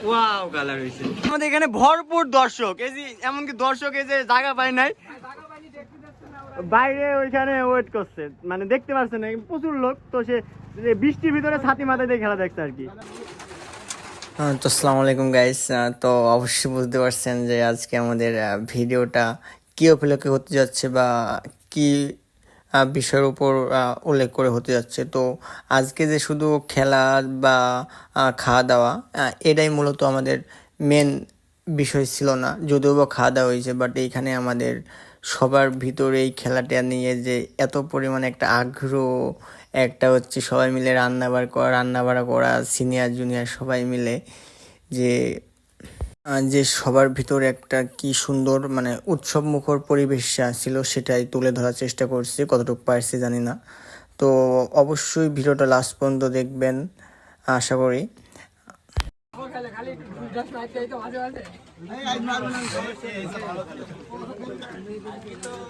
Wow colour হইছে। আমাদের এখানে ভরপুর দর্শক, এই যে এমনকি দর্শক এই যে জায়গা পায় নাই, বাইরে ওইখানে ওয়েট করছে, মানে দেখতে পাচ্ছেন না প্রচুর লোক, তো সে বৃষ্টির ভিতরে ছাতি মাথায় দিয়ে খেলা দেখছে আর কি। তো আসসালামু আলাইকুম গাইস। তো অবশ্যই বুঝতে পারছেন যে আজকে আমাদের ভিডিওটা কী উপলক্ষে হতে যাচ্ছে বা কি বিষয়ের উপর উল্লেখ করে হতে যাচ্ছে। তো আজকে যে শুধু খেলা বা খাওয়া দাওয়া এটাই মূলত আমাদের মেন বিষয় ছিল না, যদিও বা খাওয়া দাওয়া হয়েছে, বাট এইখানে আমাদের সবার ভিতরে এই খেলাটা নিয়ে যে এত পরিমাণে একটা আগ্রহ, একটা হচ্ছে সবাই মিলে রান্নাবাড়া করা সিনিয়র জুনিয়র সবাই মিলে যে যে সবার ভিতরে একটা কি সুন্দর মানে উৎসব মুখর পরিবেশ ছিল, সেটাই তুলে ধরার চেষ্টা করছি, কতটুকু পারছি জানি না। তো অবশ্যই ভিডিওটা লাস্ট পর্যন্ত দেখবেন আশা করি।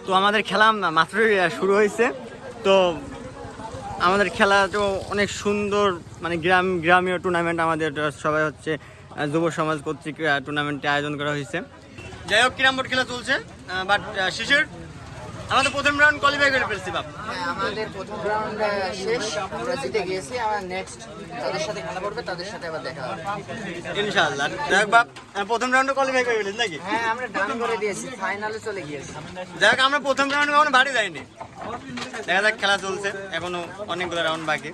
তো আমাদের খেলা মাত্রই শুরু হয়েছে। তো আমাদের খেলা তো অনেক সুন্দর, মানে গ্রামীয় টুর্নামেন্ট, আমাদের সবাই হচ্ছে যুব সমাজ কর্তৃক টুর্নামেন্টে আয়োজন করা হয়েছে। যাই হোক, ক্যারাম বোর্ড খেলা চলছে, বাট শিশির আমাদের প্রথম রাউন্ড কোয়ালিফাই করে ফেলছি। বাপ, আমাদের প্রথম রাউন্ড শেষ, আমরা জিতে গিয়েছি। আমার নেক্সট তাদের সাথে খেলা করবে, তাদের সাথে আবার দেখা হবে ইনশাআল্লাহ। যাই হোক বাপ, প্রথম রাউন্ডে কোয়ালিফাই করে ফেলেছি নাকি? হ্যাঁ, আমরা ডান করে দিয়েছি, ফাইনালে চলে গিয়েছি। যাই হোক, আমরা প্রথম রাউন্ডে কখনো বাড়ি যাইনি, দেখা যাক, খেলা চলছে, এখনো অনেকগুলো রাউন্ড বাকি।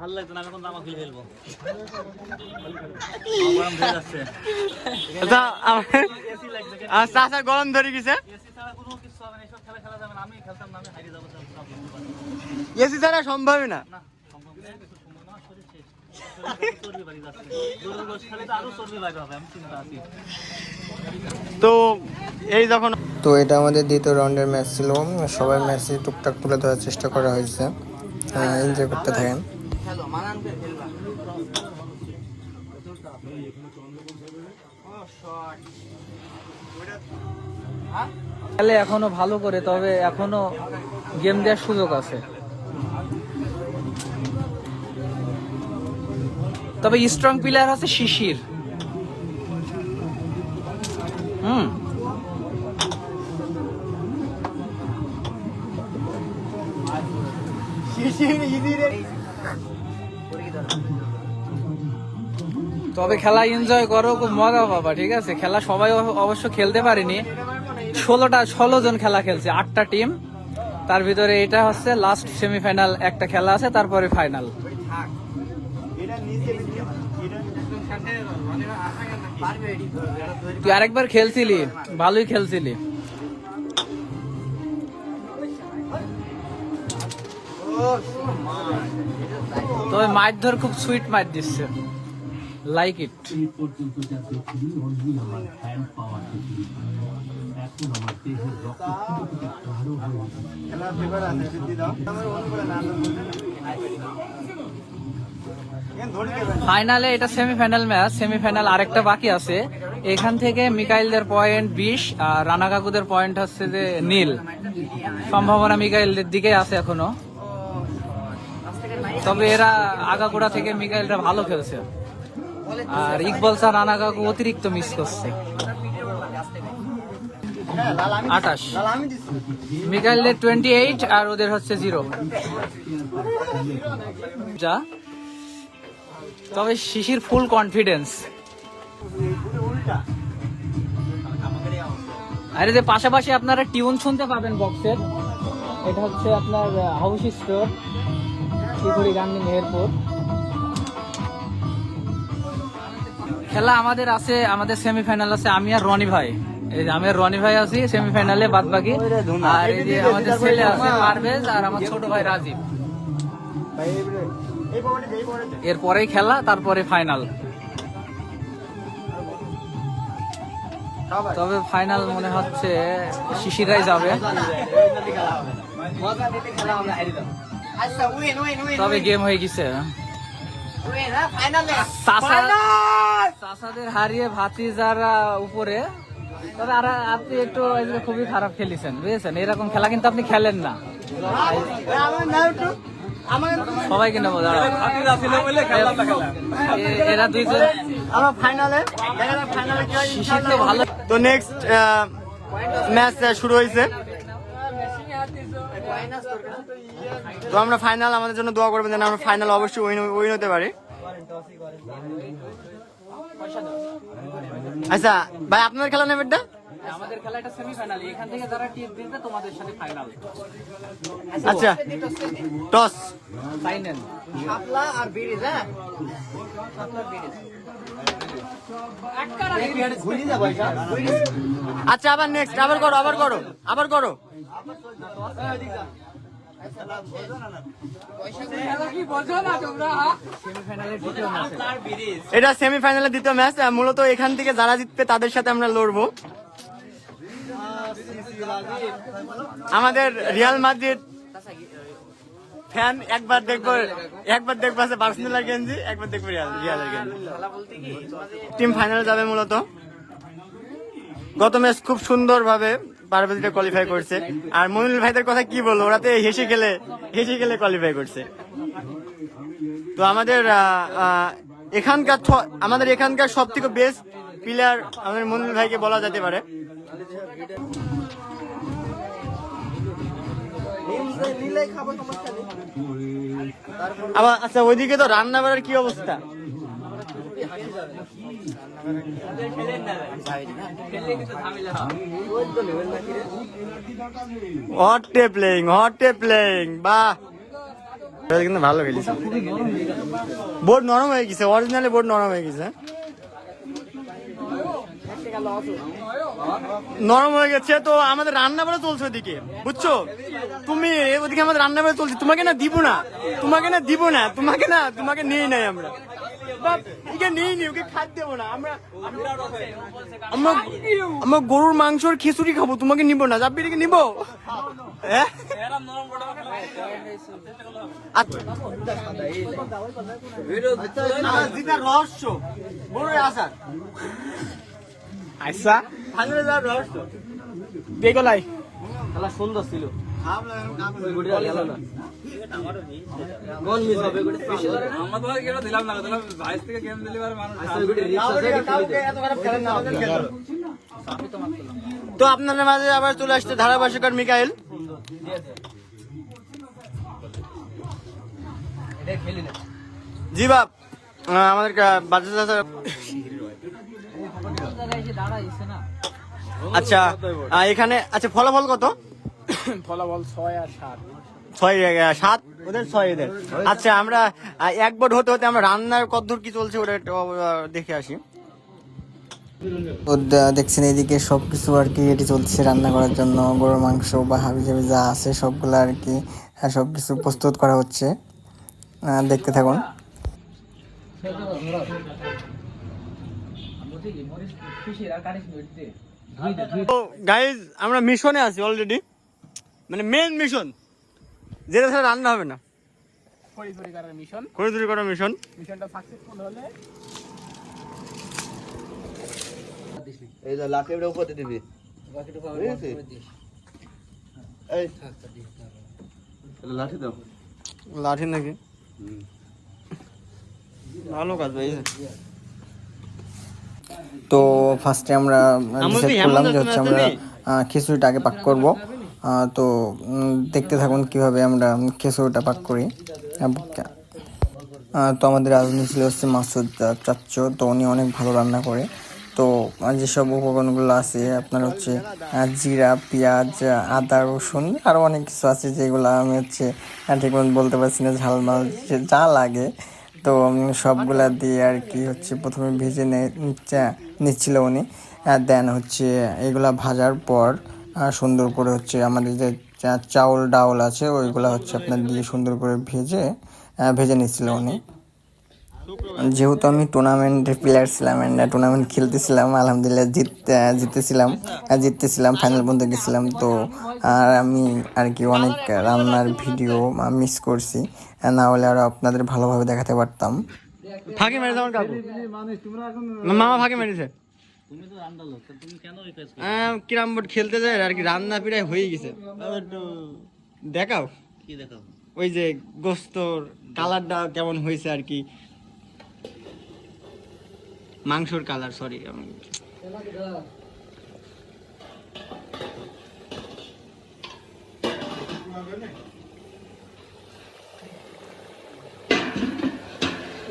ভালো লাগছে না, আমি এখন জামা খুলে ফেলবো। চাচা গরম ধরে গেছে, এসি ছাড়া সম্ভবই না। তো এই যখন তো এটা আমাদের দ্বিতীয় রাউন্ডের ম্যাচ ছিল, সবাই ম্যাচে টুকটাক তুলে ধরার চেষ্টা করা হয়েছে, এনজয় করতে থাকেন। খেলে এখনো ভালো করে, তবে এখনো গেম দেওয়ার সুযোগ আছে, তবে স্ট্রং প্লেয়ার আছে শিশির। তবে খেলা এনজয় করো, খুব মজা পাবা, ঠিক আছে? খেলা সবাই অবশ্য খেলতে পারেনি, 16 জন খেলা খেলছে, 8টা টিম, তার ভিতরে এটা হচ্ছে লাস্ট সেমিফাইনাল, একটা খেলা আছে, তারপরে ফাইনাল। তুই আরেকবার খেলছিলি, ভালোই খেলছিলি। তবে মাইট ধর খুব সুইট মাইট দিচ্ছে, লাইক ইট। ফাইনালে এটা সেমিফাইনাল ম্যাচ, সেমিফাইনাল আরেকটা বাকি আছে। এখান থেকে মিকাইলদের পয়েন্ট 20 আর রানা কাকুদের পয়েন্ট হচ্ছে যে নীল, সম্ভাবনা মিকাইলদের দিকে আছে এখনো। তবে এরা আগাগোড়া থেকে মিকাইলরা ভালো খেলছে, আর ইকবাল স্যার রানা কাকু অতিরিক্ত মিস করছে। 28 মিকাইলদের 28 আর ওদের হচ্ছে 0 যা। তবে শিশির ফুল কনফিডেন্স। আর এই যে পাশাপাশি আপনারা টিউন শুনতে পাবেন বক্সের, এটা হচ্ছে আপনার house store Tripuri Gandhi airport. খেলা আমাদের আছে, আমাদের সেমিফাইনাল আছে, আমি আর রনি ভাই, এই যে আমি আর রনি ভাই আছি সেমিফাইনালে, বাদ বাকি। আর এই যে আমাদের ছেলে আছে পারভেজ, আর আমার ছোট ভাই রাজীব। এরপরেই খেলা, তারপরে ফাইনাল। তবে ফাইনাল মনে হচ্ছে শিশিরাই যাবে, তবে গেম হয়ে গেছে। চাচাদের হারিয়ে ভাতিজারা উপরে। তবে আর আপনি একটু খুবই খারাপ খেলেছেন, বুঝেছেন? এরকম খেলা কিন্তু আপনি খেলেন না। সবাইকে নেবো দাঁড়াও। এরা দুইজন আমরা ফাইনালে কি হয় ইনশাআল্লাহ ভালো। তো নেক্সট ম্যাচ শুরু হয়েছে, তো আমরা ফাইনাল আমাদের জন্য দোয়া করবেন যেন আমরা ফাইনাল অবশ্যই উইন হতে পারি। আচ্ছা ভাই আপনাদের খেলা নেবেন না? আমাদের খেলা এটা সেমিফাইনাল, এখান থেকে যারা টিম জিতবে তোমাদের সাথে ফাইনাল। আচ্ছা টস ফাইনাল শাপলা আর বিরিজ। হ্যাঁ আচ্ছা আবার নেক্সট আবার করো। এটা সেমিফাইনালের দ্বিতীয় ম্যাচ, মূলত এখান থেকে যারা জিতবে তাদের সাথে আমরা লড়বো। আমাদের রিয়াল মাদ্রিদ ফ্যান একবার দেখবো আছে বার্সেলোনার গেঞ্জি, একবার দেখবো রিয়ালের গেঞ্জি। টিম ফাইনালে যাবে মূলত। গত ম্যাচ খুব সুন্দর ভাবে পারভেজটা কোয়ালিফাই করছে, আর মমিনুল ভাইদের কথা কি বলবো, ওরা তো হেসে খেলে কোয়ালিফাই করছে। তো আমাদের এখানকার সব থেকে বেস্ট প্লেয়ার আমাদের মমিনুল ভাইকে বলা যেতে পারে। আবার আচ্ছা ওইদিকে তো রান্না বাড়ার কি অবস্থা? হট এ প্লেইং বাহ, কিন্তু ভালো খেলেছে। বোর্ড নরম হয়ে গেছে, অরিজিনালি বোর্ড নরম হয়ে গেছে, নরম হয়ে গেছে। তো আমাদের রান্না বাড়া চলছে ওদিকে, বুঝছো তুমি, ওদিকে আমাদের রান্না বাড়া চলছে। তোমাকে না দিব না, তোমাকে নিয়ে নাই আমরা, ওকে খাদ্য দেবো না আমরা গরুর মাংসর খিচুড়ি খাবো, তোমাকে নিবো না। যাবি এটাকে নিবো? রহস্য আচ্ছা রহস্য বেগলাই খেলা সুন্দর ছিল। তো আপনাদের মাঝে আবার চলে আসছে ধারাভাষ্যকার মিকাইল। জি বাপ, আমাদের আচ্ছা এখানে আচ্ছা ফলাফল কত? ফলাফল 6 আর 7। 6-7 ওদের 6 এদের। আচ্ছা আমরা এক বোর্ড হতে আমরা রান্নার কতদূর কি চলছে ওটা দেখে আসি। তো দেখছেন এদিকে সবকিছু আর কি এটি চলছে রান্না করার জন্য, গরুর মাংস বা হাবি জাবি যা আছে সবগুলো আর কি সবকিছু প্রস্তুত করা হচ্ছে, দেখতে থাকুন। গাইজ আমরা মিশনে আছি অলরেডি, মানে মেন মিশন যেটা ছাড়া রান্না হবে না, খড়ি করার মিশন। মিশনটা সাকসেসফুল হলে এই যে লাঠিটা উপরে দিবি, এই লাঠি দাও, লাঠি নাকি? ভালো কাজ ভাই। তো ফার্স্টে আমরা ডিসাইড করলাম যে হচ্ছে আমরা খিচুড়িটা আগে পাক করব। তো দেখতে থাকুন কিভাবে আমরা খিচুড়িটা পাক করি। তো আমাদের রাঁধুনি ছিল হচ্ছে মাসুদ চাচ্চু, তো উনি অনেক ভালো রান্না করে। তো যেসব উপকরণগুলো আছে আপনার হচ্ছে জিরা, পেঁয়াজ, আদা, রসুন আরও অনেক কিছু আছে যেগুলো আমি হচ্ছে ঠিক মতো বলতে পারছি না, ঝালমাল যা লাগে। তো সবগুলা দিয়ে আর কি হচ্ছে প্রথমে ভেজে নিচ্ছিল উনি, দেন হচ্ছে এগুলা ভাজার পর সুন্দর করে হচ্ছে আমাদের যে চাউল ডাউল আছে ওইগুলা হচ্ছে আপনার দিয়ে সুন্দর করে ভেজে নিচ্ছিল উনি। যেহেতু আমি টুর্নামেন্টের প্লেয়ার ছিলাম অ্যান্ড টুর্নামেন্ট খেলতেছিলাম, আলহামদুলিল্লাহ জিততেছিলাম, ফাইনাল পর্যন্ত গেছিলাম। তো আর আমি আর কি অনেক রান্নার ভিডিও মিস করছি, না হলে আরো আপনাদের ভালোভাবে দেখাতে পারতাম। ফাঁকি মেরেছে আমার কাকু, মামা ফাঁকি মেরেছে। কিরাম বোর্ড খেলতে যায় আর কি রান্না প্রায় হয়ে গেছে, দেখাও কি দেখাও। ওই যে গোস্তর কালারটা কেমন হয়েছে আর কি, মাংসর কালার, সরি।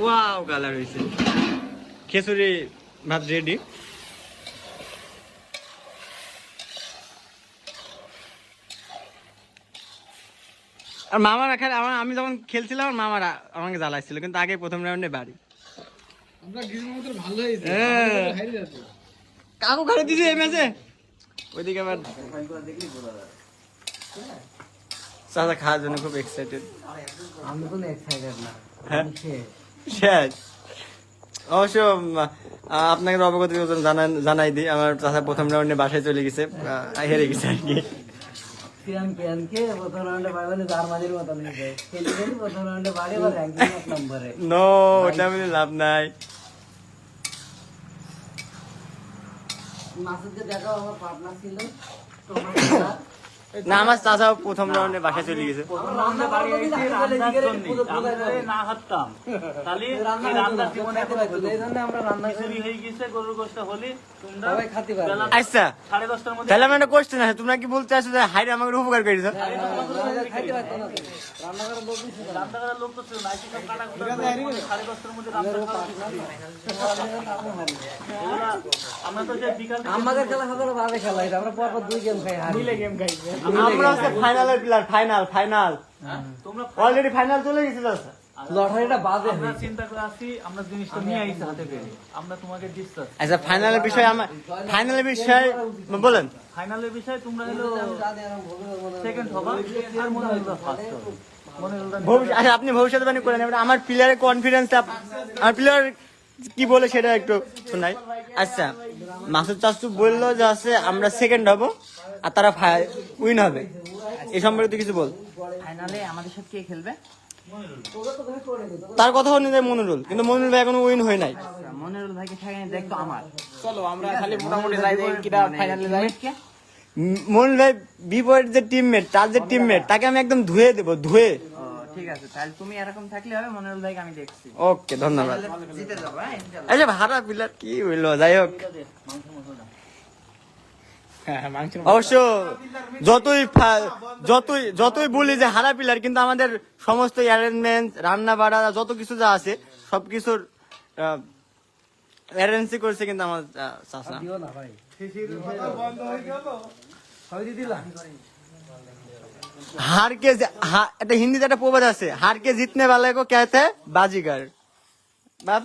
ওয়াও, কালার হয়েছে। খিচুড়ি ভাত রেডি। আর মামারা খেলে আমি যখন খেলছিলাম আমার মামারা আমাকে জ্বালাইছিল, কিন্তু আগে প্রথম রাউন্ডে বাড়ি। কাকু খাড়ে দিছে এই ম্যাচে, ওইদিকে আবার চাচা খাওয়ার জন্য খুব এক্সাইটেড। আমি কোনো এক্সাইটেড না। হ্যাঁ শেষ। অবশ্য আপনাকে অবগত জানাই দিই, আমার চাচা প্রথম রাউন্ডে বাসায় চলে গেছে, হেরে গেছে আর কি। নো, ওটা আমি লাভ নাই। না, আমার চাচা প্রথম রাউন্ডে বাসায় চলে গেছে। আচ্ছা, তাহলে আমি একটা কোশ্চেন আছে, তোমরা কি বলতে আসো যে হাইরে আমাকে উপকার করেছ? আমাদের খেলা হবে বাজে খেলা, আমরা পরপর 2 গেম খাই, মিলে গেম খাই। আমরা হচ্ছে ফাইনালের প্লেয়ার, ফাইনাল তোমরা অলরেডি ফাইনাল চলে গেছিল। লটারিটা বাজে। আমরা চিন্তা করে আসি, আমরা জিনিসটা নিয়ে আইছি হাতে পেরে, আমরা তোমাকে ডিসকাস। আচ্ছা, ফাইনালের বিষয় বলেন। ফাইনালের বিষয় তোমরা হলো সেকেন্ড হবা, আর মনে হলো ফার্স্ট হবে। আচ্ছা, আপনি ভবিষ্যৎবাণী করেন, আমার প্লেয়ারের কনফিডেন্স, আমার প্লেয়ার কি বলে সেটা একটু শোনাই। আচ্ছা, মাসুদ চাচু বললো যে আছে আমরা সেকেন্ড হব আর তারা উইন হবে, এই সম্পর্কে কিছু বল। ফাইনালে আমাদের সাথে কে খেলবে? তার কথা অনুযায়ী মনিরুল, কিন্তু মনিরুল ভাই এখনো উইন হয় নাই। মনিরুল ভাইকে ঠেকাই দেখতো আমার। চলো আমরা খালি মোটামুটি যাই কিরা ফাইনালে যাই। মনিরুল ভাই বিপরীত যে টিমমেট, তার যে টিমমেট, তাকে আমি একদম ধুয়ে দেবো, ধুয়ে। ঠিক আছে, তাহলে তুমি এরকম থাকলে হবে। মনিরুল ভাইকে আমি দেখছি। ওকে, ধন্যবাদ। জিতে যাবো। হ্যাঁ, আচ্ছা, ভাড়া প্লেয়ার কি হইলো, যাই হোক। অবশ্য যতই বলি যে হারা পিলার, কিন্তু আমাদের সমস্ত অ্যারেঞ্জমেন্ট, রান্না বাড়া, যত কিছু যা আছে সবকিছুর অ্যারেঞ্জ করছে কিন্তু আমার চাচা। হার কে একটা হিন্দিতে একটা প্রবাদ আছে, হার কে জিতনে वाले को कहते हैं बाजीगर। বাপ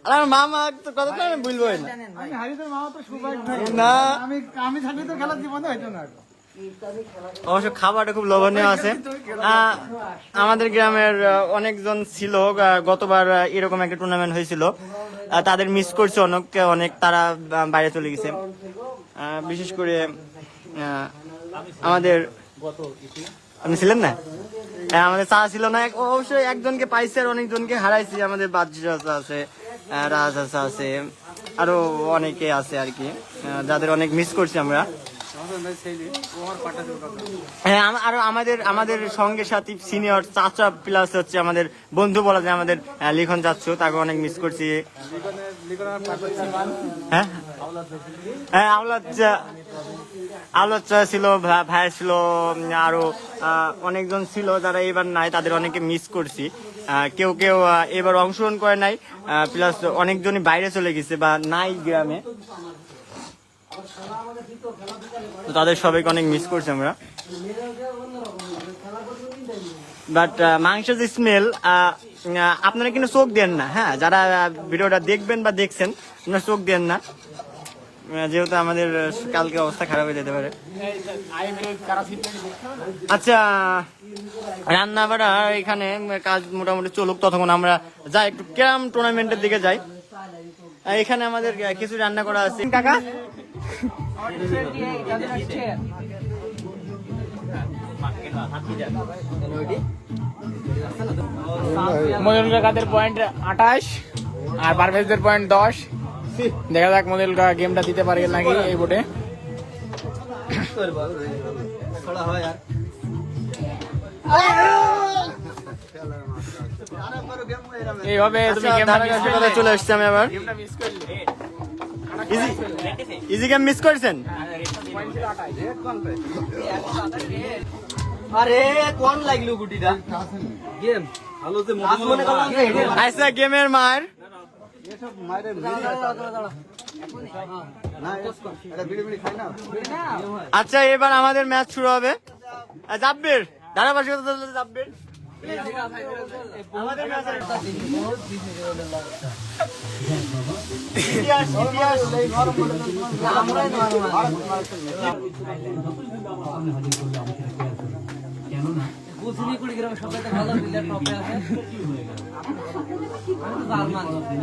আমার মামা তো কথা তো আমি বলবো না। আমি থাকলে তো খেলার জীবনে হইতো না। অবশ্য খাবারটা খুব লোভনীয় আছে। আমাদের গ্রামের অনেকজন ছিল, গতবার এরকম একটা টুর্নামেন্ট হয়েছিল, তাদের মিস করছে অনেক, তারা বাইরে চলে গেছে। বিশেষ করে আমাদের, আপনি ছিলেন না, আমাদের চা ছিল না, অবশ্যই একজনকে পাইছে আর অনেকজনকে হারাইছি। আমাদের বাদজি চাচা আছে, রাজ চাচা আছে, আরো অনেকে আছে আর কি, যাদের অনেক মিস করছি আমরা। হ্যাঁ, আরো আমাদের সঙ্গে সাথী সিনিয়র চাচা প্লাস হচ্ছে আমাদের বন্ধু বলা যায়, আমাদের লিখন চাচ্ছু, তাকে অনেক মিস করছি। হ্যাঁ হ্যাঁ, আওলাদ ছিল, ভাই ছিল, আরো অনেকজন ছিল যারা এবার নাই, তাদের অনেকে মিস করছি। কেউ এবার অংশগ্রহণ করে নাই, প্লাস অনেকজনই বাইরে চলে গেছে বা নাই গ্রামে, তাদের সবাইকে অনেক মিস করছি আমরা। বাট মাংসের যে স্মেল, আপনারা কিন্তু চোখ দেন না। হ্যাঁ, যারা ভিডিওটা দেখবেন বা দেখছেন, আপনারা চোখ দেন না, যেহেতু আমাদের কালকে অবস্থা খারাপ হয়ে যেতে পারে। আচ্ছা, রান্না বাড়া এখানে কাজ মোটামুটি চলুক, ততক্ষণ আমরা যাই একটু ক্যারাম টুর্নামেন্টের দিকে যাই। এখানে আমাদের কিছু রান্না করা আছে। কাকা মনিরুল কাদের পয়েন্ট 28 আর পারভেজদের পয়েন্ট 10। দেখা যাক মনিরুল গেমটা দিতে পারে নাকি এই বোর্ডে। এইভাবে তুমি কথা চলে আসছি আমি আবার ইজি ইজি গেম মিস করেছেন আরে কোন লাগলো গুটিটা গেম ভালো যে মনে করলাম আচ্ছা গেমের মার আচ্ছা এবার আমাদের ম্যাচ শুরু হবে জাব্বির ধারাবাহিকতা জাব্বির আমাদের ম্যাচ ইতিহাস ইতিহাস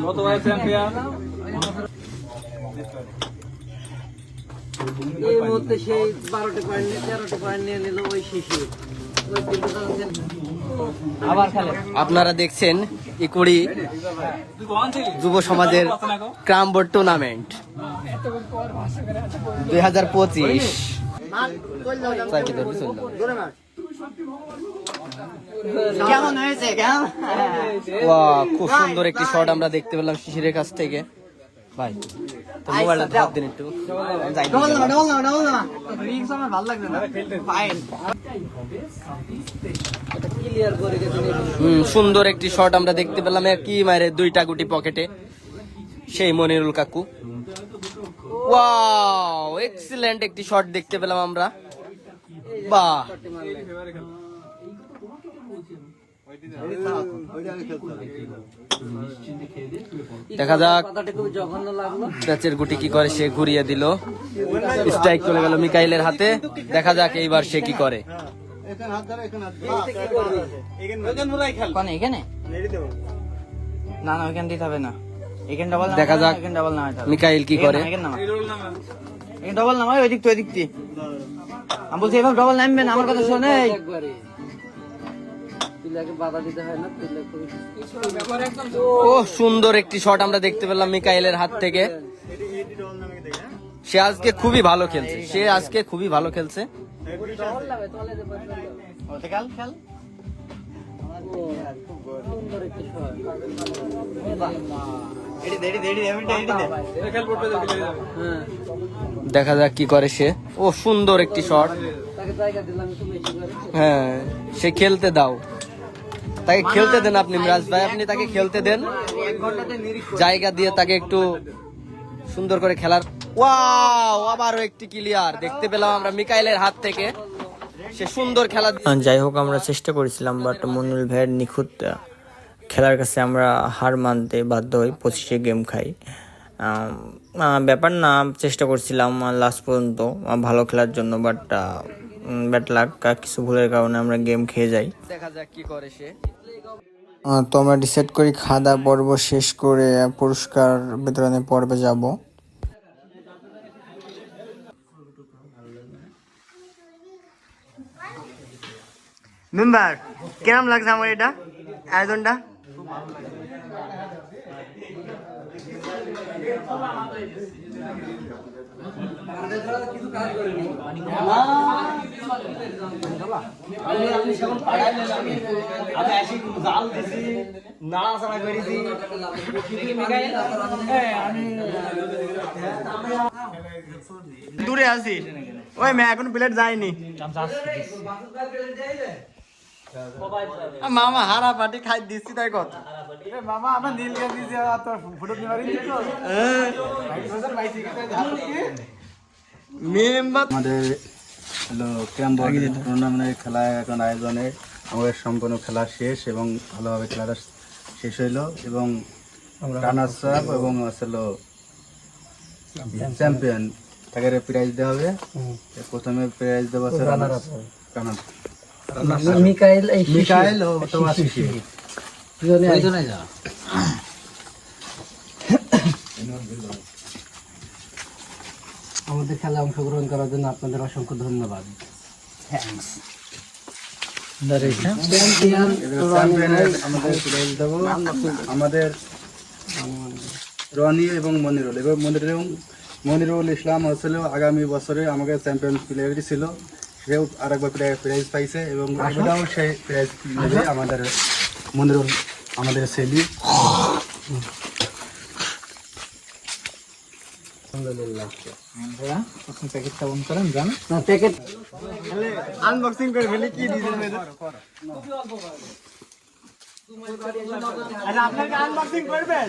গতবার চ্যাম্পিয়ন এই মুহূর্তে সেই 12টি পয়েন্ট 13টি পয়েন্ট নিয়ে নিল ওই শিশু আবার খেলে আপনারা দেখছেন ইকুড়ি যুব সমাজের ক্রাম বোর্ড টুর্নামেন্ট 2025 কেমন হয়েছে কেমন বাহ, খুব সুন্দর একটি শট আমরা দেখতে পেলাম শিশিরের কাছ থেকে ভাই তো মোবাইলটা ধাপ দিন একটু যাই সুন্দর একটি শট আমরা দেখতে পেলাম কি মারে দুইটা গুটি পকেটে সেই মনিরুল কাকু ওয়াও এক্সিলেন্ট একটি শট দেখতে পেলাম আমরা বাহ দেখা যাক প্যাচের গুটি কি করে সে ঘুরিয়ে দিল স্ট্রাইক চলে গেল মিকাইলের হাতে দেখা যাক এইবার সে কি করে এখানে না না ওইখানে দিতে হবে না এখানে ডবল দেখা যাক এখানে ডবল না মিকাইল কি করে এখানে ডবল নামাই ওই দিক তো ওই দিক দিয়ে আমি বলছি এবার ডবল নামবে না আমার কথা শোনে ও সুন্দর একটি শট আমরা দেখতে পেলাম মিকাইলের হাত থেকে সে আজকে খুবই ভালো খেলছে দেখা যাক কি করে সে ও সুন্দর একটি শট হ্যাঁ সে খেলতে দাও তাকে খেলতে দেন আপনি মিরাজ ভাই আপনি তাকে খেলতে দেন জায়গা দিয়ে তাকে একটু সুন্দর করে খেলার ওয়াও আবারও একটি ক্লিয়ার দেখতে পেলাম আমরা মিকাইলের হাত থেকে সে সুন্দর খেলা যাই হোক আমরা চেষ্টা করেছিলাম বাট মনুল ভাইয়ের নিখুঁত খেলার কাছে আমরা হার মানতে বাধ্য হই 25 গেম খাই ব্যাপার না চেষ্টা করছিলাম লাস্ট পর্যন্ত ভালো খেলার জন্য বাট ব্যাড লাক কিছু ভুলের কারণে আমরা গেম খেয়ে যাই দেখা যাক কি করে সে তো আমরা ডিসাইড করি খাওয়া দাওয়া পর্ব শেষ করে পুরস্কার বিতরণী পর্বে যাব মেম্বার কেমন লাগছে আমার এটা আয়োজনটা দূরে আছি ওই মে এখন প্লেট যায়নি মামা হারা পাটি খাই দিচ্ছি তাই কথা মামা আমার নীল গাছ দিয়ে তোর ফুটো নিবারি মেম্বার আমাদের হলো ক্যাম্প টুর্নামেন্টের খেলা এখন আয়োজনে আমাদের সম্পূর্ণ খেলা শেষ এবং ভালোভাবে খেলাটা শেষ হইলো এবং রানার্স আপ এবং আসলে চ্যাম্পিয়ন তাকে প্রাইজ দেওয়া হবে প্রথমে প্রাইজ দেওয়া আছে রানার্স মিকাইল অথবা শিশির আমাদের খেলায় অংশগ্রহণ করার জন্য আপনাদের অসংখ্য ধন্যবাদ আমাদের প্রাইজ দেবো আমাদের রনি এবং মনিরুল এবং মনিরুল ইসলাম হচ্ছিল আগামী বছরে আমাকে চ্যাম্পিয়ন প্লেয়ারই ছিল, সেও আরেকবার প্রাইজ পাইছে এবং এবারেও সেই প্রাইজ নেবে আমাদের মনিরুল, আমাদের সেলি। প্যাকেটটা অন করেন জান। আনবক্সিং করে ফেলি কি দিবেন আচ্ছা আপনাকে আনবক্সিং করবেন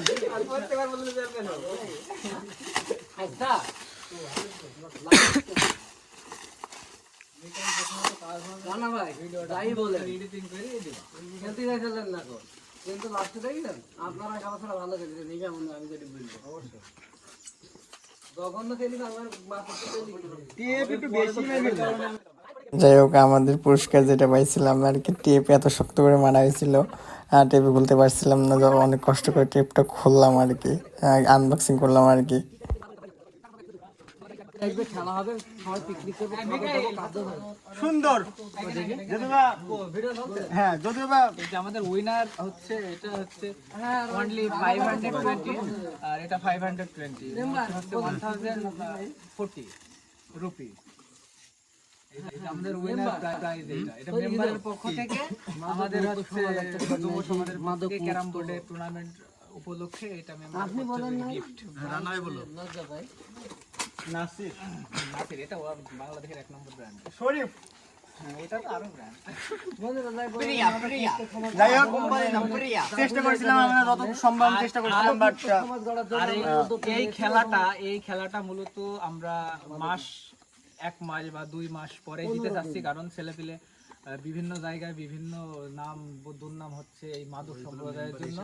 যাই হোক, আমাদের পুরস্কার যেটা পাইছিলাম আর কি, টেপ এত শক্ত করে মারা হয়েছিল, টেপে খুলতে পারছিলাম না, তো অনেক কষ্ট করে টেপটা খুললাম আর কি, আনবক্সিং করলাম আর কি। সুন্দর হ্যাঁ যদিও বা আমাদের উইনার হচ্ছে, এটা হচ্ছে অনলি 520 আর এটা 520 হচ্ছে 1040 রুপি। এটা আমাদের উইনার প্রাইজ, এটা মেম্বারের পক্ষ থেকে আমাদের হচ্ছে যুব সমাজের মাদকে ক্যারাম বোর্ডের টুর্নামেন্ট উপলক্ষে এটা মেম্বার গিফট। রানাই বলো নাসির নাসির, এটা বাংলাদেশের 1 নম্বর ব্র্যান্ড। শরীফ এটা তো আরো ব্র্যান্ড। যাই হোক চেষ্টা করেছিলাম আমরা যত সম্ভব চেষ্টা করেছিলাম, বাট আর এই খেলাটা মূলত আমরা মাস 1 মাস বা 2 মাস পরে জিতে যাচ্ছি, কারণ ছেলেপিলে বিভিন্ন জায়গায় বিভিন্ন নাম দুর্নাম হচ্ছে এই মাদক সম্প্রদায়ের জন্য।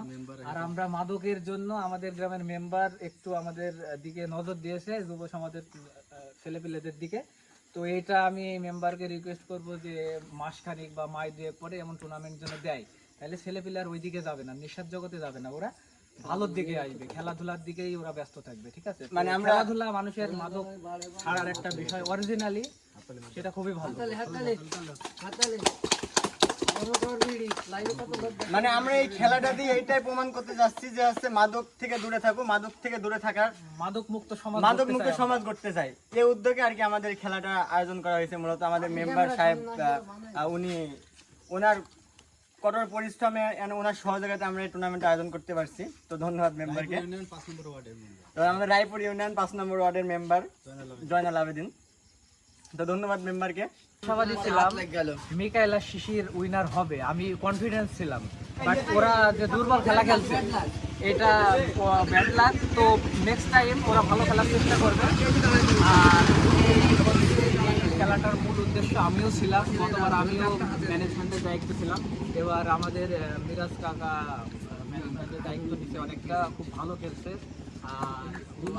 আর আমরা মাদকের জন্য আমাদের গ্রামের মেম্বার একটু আমাদের দিকে নজর দিয়েছে, যুব সমাজের ছেলেপিলেদের দিকে। তো এটা আমি মেম্বারকে রিকোয়েস্ট করব যে মাসখানিক বা মাস 2 পরে এমন টুর্নামেন্ট যেন দেয়, তাহলে ছেলেপিলে আর ওই দিকে যাবে না, নেশার জগতে যাবে না, ওরা ভালোর দিকে আসবে, খেলাধুলার দিকেই ওরা ব্যস্ত থাকবে। ঠিক আছে, মানে আমরা খেলাধুলা মানুষের মাদক ছাড়ার একটা বিষয় অরিজিনালি, সেটা খুবই ভালো। মানে আমরা এই খেলাটা দিয়ে এইটাই প্রমাণ করতে যাচ্ছি যে হচ্ছে মাদক থেকে দূরে থাকো, মাদক থেকে দূরে থাকার, মাদক মুক্ত সমাজ করতে চাই, এই উদ্যোগে আর কি আমাদের খেলাটা আয়োজন করা হয়েছে। মূলত আমাদের মেম্বার সাহেব উনি ওনার কঠোর পরিশ্রমে ওনার সহযোগিতায় আমরা এই টুর্নামেন্ট আয়োজন করতে পারছি, তো ধন্যবাদ মেম্বারকে। তো আমাদের রায়পুর ইউনিয়ন 5 নম্বর ওয়ার্ডের মেম্বার জয়নাল আবেদিন, তো ধন্যবাদ মেম্বারকে। আশাবাদী ছিলাম মিকাইলা শিশির উইনার হবে, আমি কনফিডেন্স ছিলাম, বাট ওরা যে দুর্বল খেলা খেলছে এটা ব্যাড লাক। তো নেক্সট টাইম ওরা ভালো খেলার চেষ্টা করবে। আর এই খেলাটার মূল উদ্দেশ্য আমিও ছিলাম, গতবার আমিও ম্যানেজমেন্টের দায়িত্ব ছিলাম, এবার আমাদের মিরাজ কাকা ম্যানেজমেন্টের দায়িত্ব নিচ্ছে, অনেকটা খুব ভালো খেলছে। আর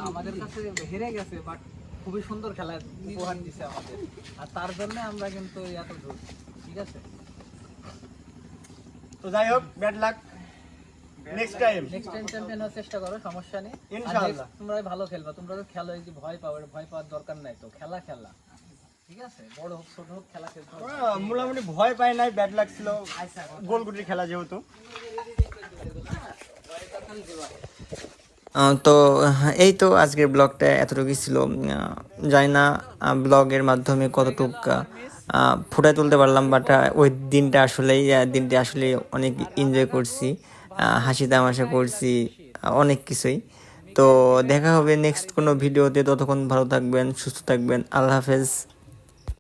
আমাদের কাছে হেরে গেছে, বাট খুবই সুন্দর খেলা উপহার দিছে আমাদের, আর তার জন্য আমরা কিন্তু এত দূর। ঠিক আছে, তো যাই হোক bad luck, next time champion হওয়ার চেষ্টা করো, সমস্যা নেই ইনশাআল্লাহ। তোমরা ভালো খেলবা, তোমরা তো খেলো, এই যে ভয় পাওয়ার দরকার নাই, তো খেলা ঠিক আছে, বড় হোক ছোট হোক খেলা খেলতে হবে। মোটামুটি ভয় পাই নাই, ব্যাড লাক ছিল, গোলগুটির খেলা যেহেতু। তো এই তো আজকের ব্লগটা এতটুকুই ছিল। জানি না ব্লগের মাধ্যমে কতটুকু ফুটায় তুলতে পারলাম, বাট ওই দিনটা আসলে অনেক এনজয় করছি, হাসি তামাশা করছি, অনেক কিছুই। তো দেখা হবে নেক্সট কোনো ভিডিওতে, ততক্ষণ ভালো থাকবেন, সুস্থ থাকবেন, আল্লাহ হাফেজ।